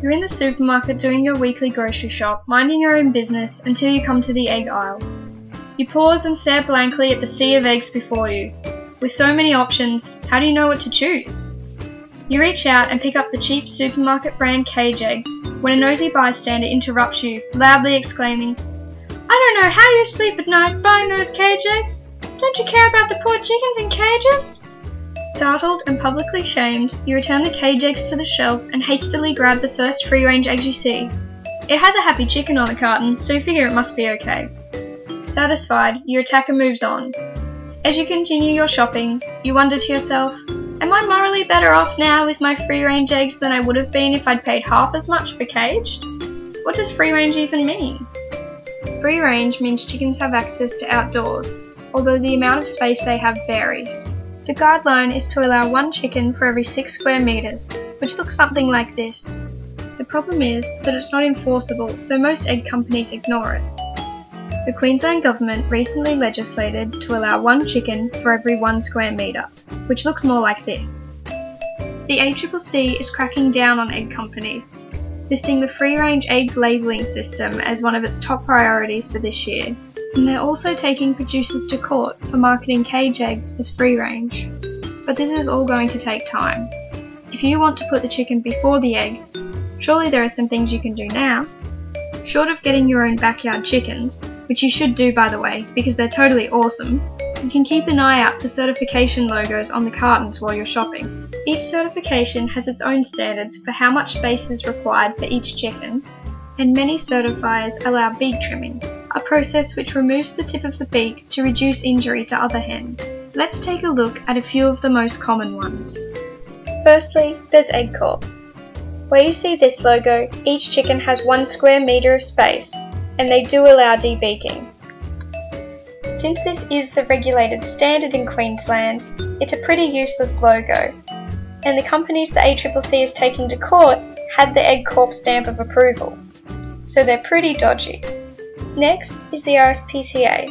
You're in the supermarket doing your weekly grocery shop, minding your own business until you come to the egg aisle. You pause and stare blankly at the sea of eggs before you. With so many options, how do you know what to choose? You reach out and pick up the cheap supermarket brand cage eggs when a nosy bystander interrupts you, loudly exclaiming, "I don't know how you sleep at night buying those cage eggs. Don't you care about the poor chickens in cages?" Startled and publicly shamed, you return the cage eggs to the shelf and hastily grab the first free-range eggs you see. It has a happy chicken on the carton, so you figure it must be okay. Satisfied, your attacker moves on. As you continue your shopping, you wonder to yourself, am I morally better off now with my free-range eggs than I would have been if I'd paid half as much for caged? What does free-range even mean? Free-range means chickens have access to outdoors, although the amount of space they have varies. The guideline is to allow 1 chicken for every 6 square metres, which looks something like this. The problem is that it's not enforceable, so most egg companies ignore it. The Queensland Government recently legislated to allow 1 chicken for every 1 square metre, which looks more like this. The ACCC is cracking down on egg companies, listing the free-range egg labelling system as one of its top priorities for this year. And they're also taking producers to court for marketing cage eggs as free range. But this is all going to take time. If you want to put the chicken before the egg, surely there are some things you can do now. Short of getting your own backyard chickens, which you should do by the way, because they're totally awesome, you can keep an eye out for certification logos on the cartons while you're shopping. Each certification has its own standards for how much space is required for each chicken, and many certifiers allow beak trimming, a process which removes the tip of the beak to reduce injury to other hens. Let's take a look at a few of the most common ones. Firstly, there's Egg Corp. Where you see this logo, each chicken has 1 square metre of space, and they do allow debeaking. Since this is the regulated standard in Queensland, it's a pretty useless logo, and the companies the ACCC is taking to court had the Egg Corp stamp of approval, so they're pretty dodgy. Next is the RSPCA.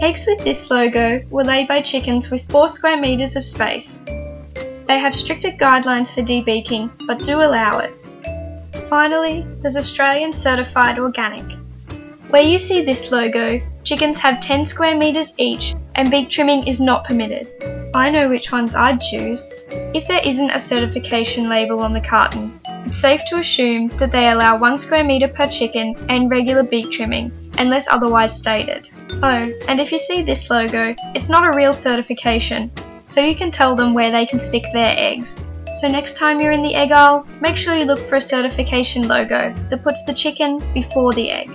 Eggs with this logo were laid by chickens with 4 square metres of space. They have stricter guidelines for debeaking, but do allow it. Finally, there's Australian Certified Organic. Where you see this logo, chickens have 10 square metres each and beak trimming is not permitted. I know which ones I'd choose. If there isn't a certification label on the carton, it's safe to assume that they allow 1 square metre per chicken and regular beak trimming, unless otherwise stated. Oh, and if you see this logo, it's not a real certification, so you can tell them where they can stick their eggs. So next time you're in the egg aisle, make sure you look for a certification logo that puts the chicken before the egg.